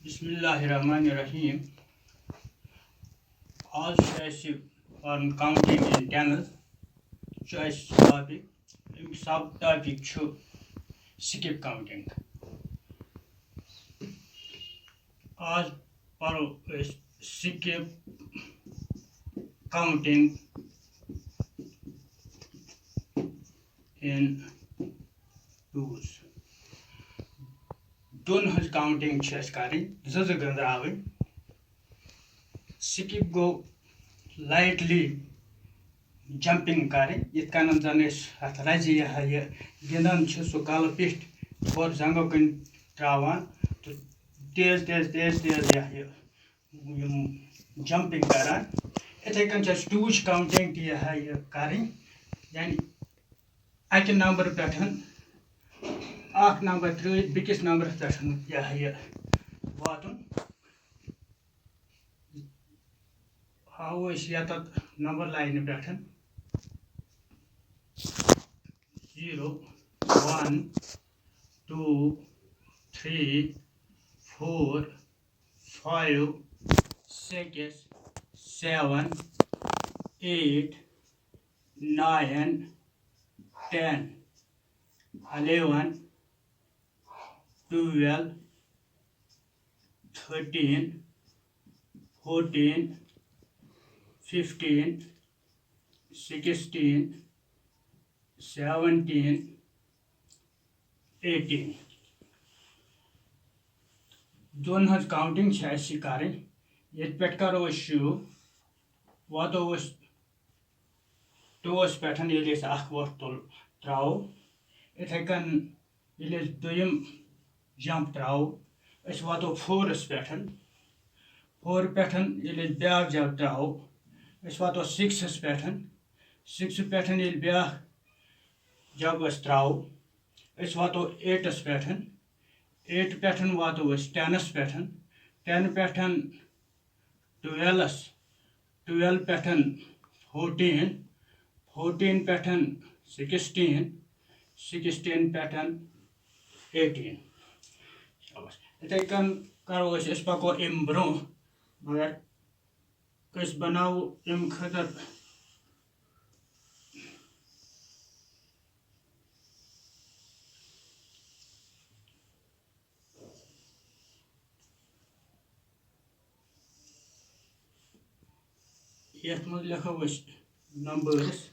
Bismillahirrahmanirrahim. आज on counting in tennis choice topic. Sub topic chu skip counting. आज पढ़ो skip counting in twos. दोन हज counting छस करें ज गंद्रावन स्किप गो लाइटली जंपिंग करें इत कन जन अत रज यह गिंदान सह कल पिट और जंगो कन त्रावान तो तेज तेज तेज तेज यह जंपिंग करान इथे कन टूच काउंटिंग यह करें यानी अक नंबर पे आख नंबर त्रित बिकिस नंबर पे यह वातुन हाव यत नंबर लाइन पे 0 1 2 3 4 5 6 7 8 9 10 11 12 13 14 15 16 17 18 दोन हज काउंटिंग करें ये पे करो शुरू वातो टोस पे वोट तुल त्रो इथे कन दुम जंप त्रो वातो फोरस पे फोर पे ब्या जंप त्रो वातो सिक्सस पे सिक्स पे ब्या जंप त्रो वातो एटस पे एट पे वातो टेनस पे टेन पे ट्वेल्वस ट्वेल्व पे 14 14 पे 16 16 पे 18 इथे कन करो पको अम ब्रो मगर बनाओ अम खतर ये लिखो नंबर्स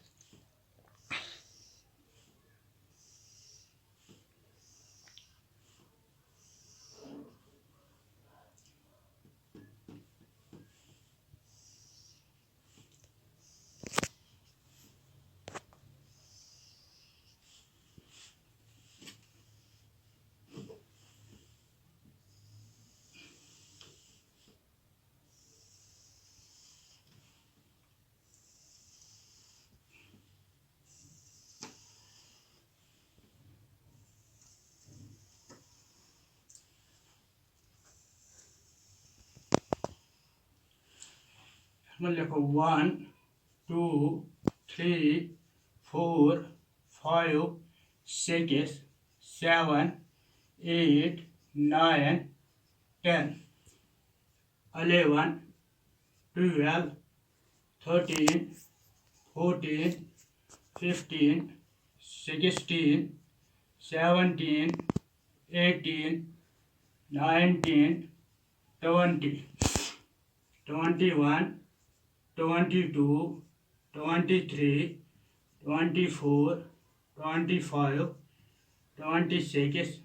लिखो 1 2 3 4 5 6 7 8 9 10 11 12 13 14 15 16 17 18 19 20 21 22 23 24 25 26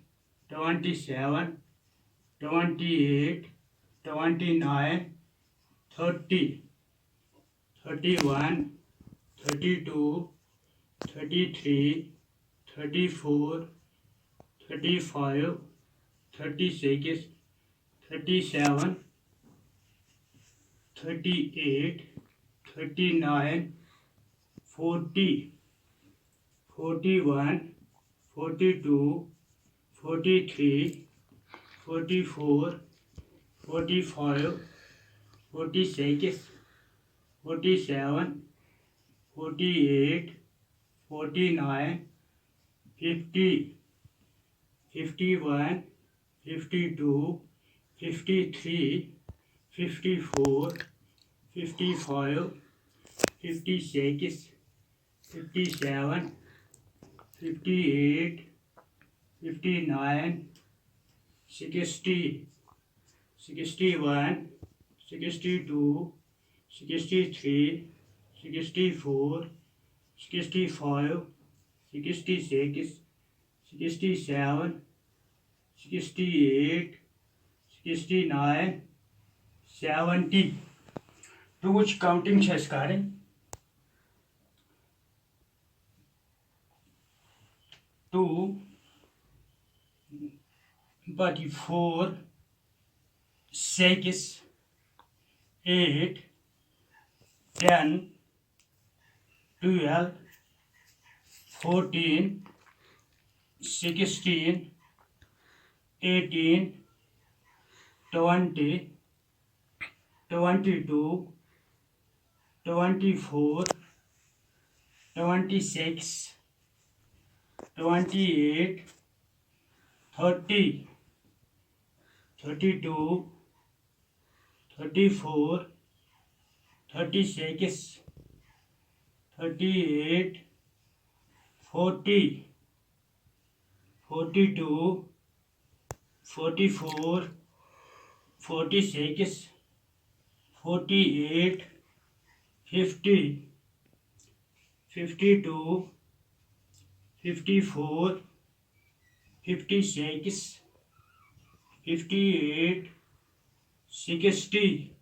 27 28 29 30 31 32 33 34 35 36 37 38 39 40 41 42 43 44 45 46 47 48 49 50 51 52 53, 54, 55, 56, 57, 58, 59, 60, 61, 62, 63, 64, 65, 66, 67, 68, 69, 70. To which counting is correct? 2, 4, 6, 8, 10, 12, 14, 16, 18, 20, 22, 24, 26, 28, 30, 32, 34, 36, 38, 40, 42, 44, 46, 48, 50, 52, 54, 56, 58, 60,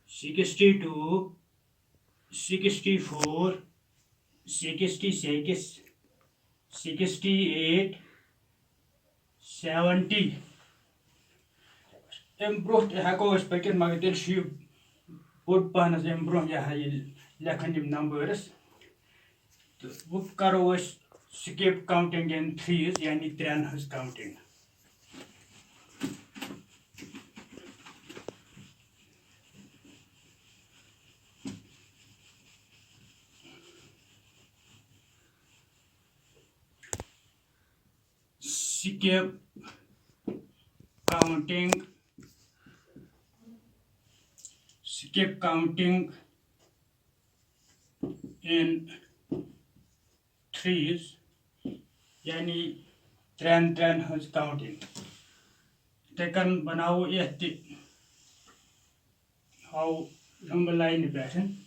62, 64, 66, 68, 70. Improved heko is pekit magatil she put panas improve ya lekhan yim numbers. वो करो skip counting in threes यानी त्रेन हज counting. Skip counting in threes यानी त्रेन हज counting. तेकन बनाओ ये how number line pattern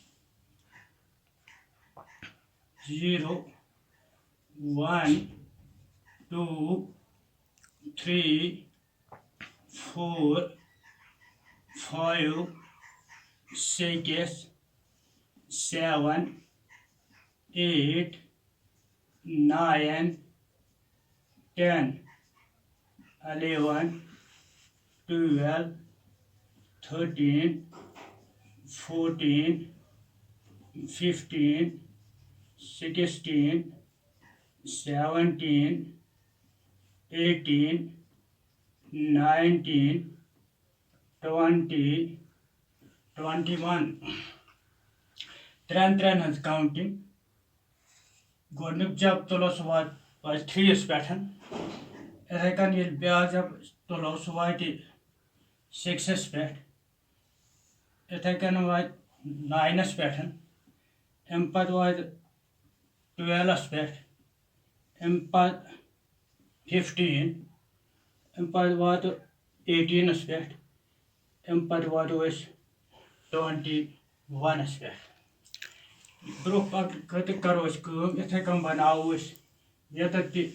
0, 1, 2, 3, 4, 5, 6, 7, 8, 9, 10, 11, 12, 13, 14, 15, 16, 17, 18, 19, 20, 21. Tren has counting. Godnik jab tolos wat was 3 is pattern. Reckon you'll be jab tolos wat 6 is pat. It can wat 9 is pattern. Empad was 12 is pat. Empad 15. Empad was 18 is pat. Empad was 21 is pat. Broke cut the carrots come, it can ban hours. Yet at the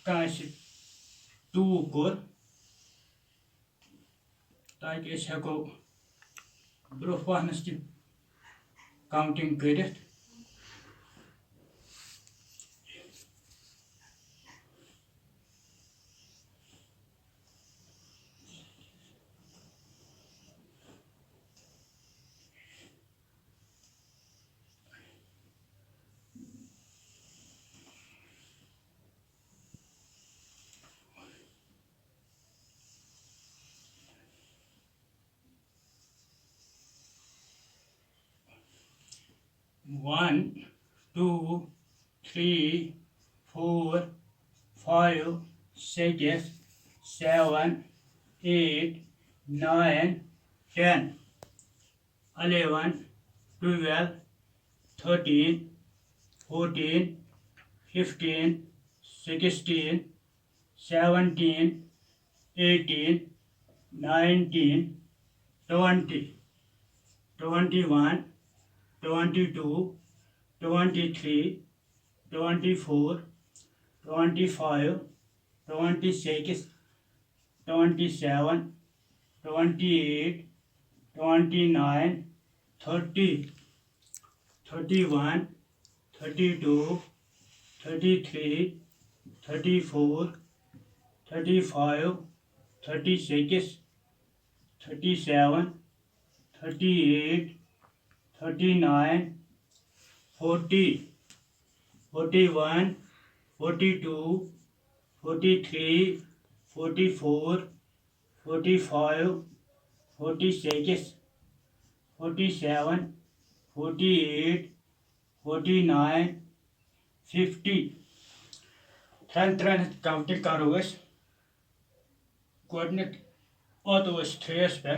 cash 2 good. Like is hako broke honesty counting credit. One, 2, 3, 4, 5, 6, 7, 8, 9, 10, 11, 12, 13, 14, 15, 16, 17, 18, 19, 20, 21, 22, 23, 24, 25, 26, 27, 28, 29, 30, 31, 32, 33, 34, 35, 36, 37, 38, 39, 40, 41, 42, 43, 44, 45, 46, 47, 48, 49, 50. Tren counting करो अस गोडनेट ओतो अस 3 पे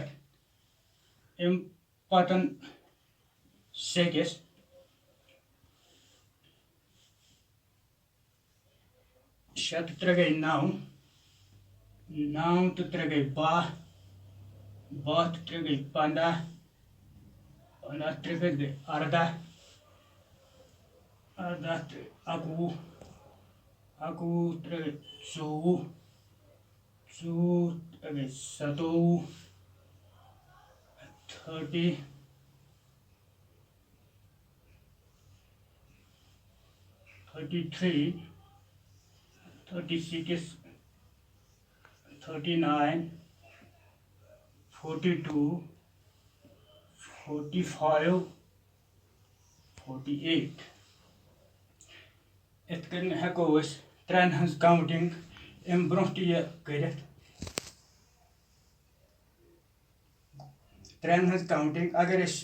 अम पतन 6 7 तो 3 गई 9 9 तो 3 गई 12 12 तो 3 गई 15 15 3 गई 18 18 अकवु अकवु 3 गई 24 24 3 गई 27 30 33 36 39 42 45 48 इत कन हेको अस ट्रेन हंस काउंटिंग अम ब्रोह करित ट्रेन हंस काउंटिंग अगर अस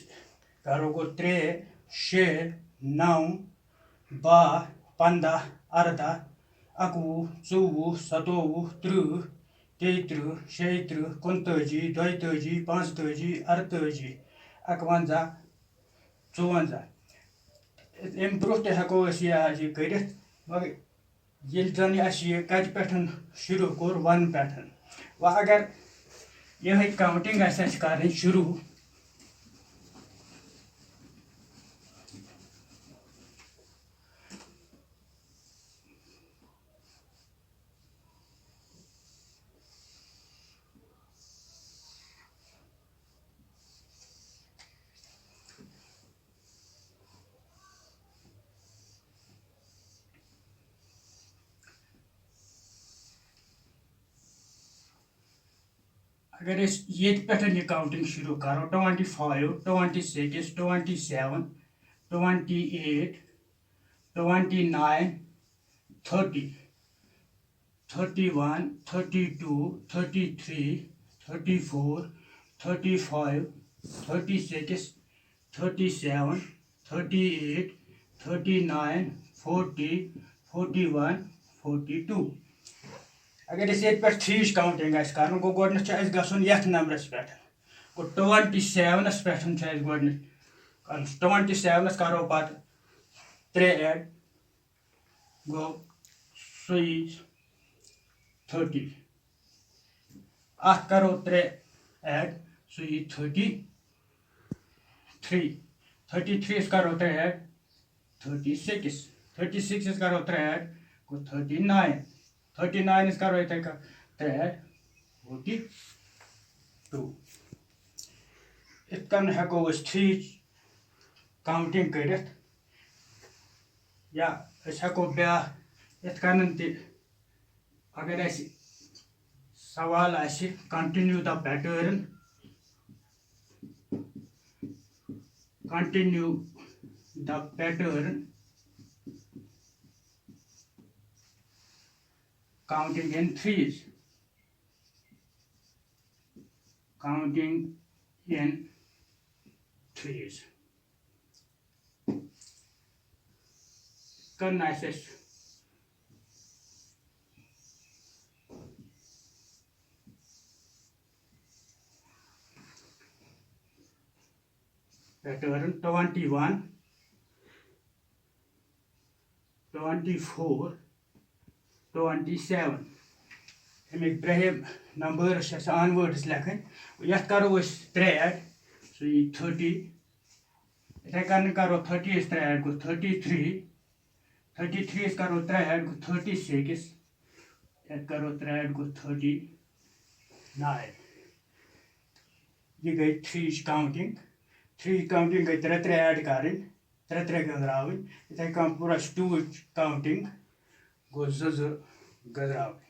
करो गो 3 6 9 12 15 18 अकवु 24 27 30 33 36 39 42 45 48 51 54 अम ब्रोह हेको यह करित मगर ये जन कत पे शुरू कोर 1 पे व अगर यह काउंटिंग कर शुरू अगर ये पे काउंटिंग शुरू करो 25 26 27 28 29 30 31 32 33 34 35 36 37 38 39 40 41 42 अगर ये पे 3 काउंटिंग कर गो गोडन गन ये नंबरस पे गो 27 पे गोडन 27 करो पत 3 ऐड गो सही 30 अत करो 3 ऐड सही 33 33 करो 3 ऐड 36 36 करो 3 ऐड गो 39 39 करो इथे 3 ऐड 42 इत कन हेको 3 काउंटिंग करित या हेको ब्या इत कन अगर सवाल continue the pattern continue the pattern counting in threes counting in threes करना pattern 21, 24, 27 अमिक ब्रह नंबर्स ऑनवर्ड्स लेखन ये करो त्रे ऐड सो ये 30 इथे करो 30 त्रे ऐड गो 33 करो त्रे ऐड गो 36 करो त्रे ऐड गो 39 ये गई 3 काउंटिंग गई त्रे ऐड कर त्रे गंदरावन इथे पूरा 2 काउंटिंग गो 2 गंदरावन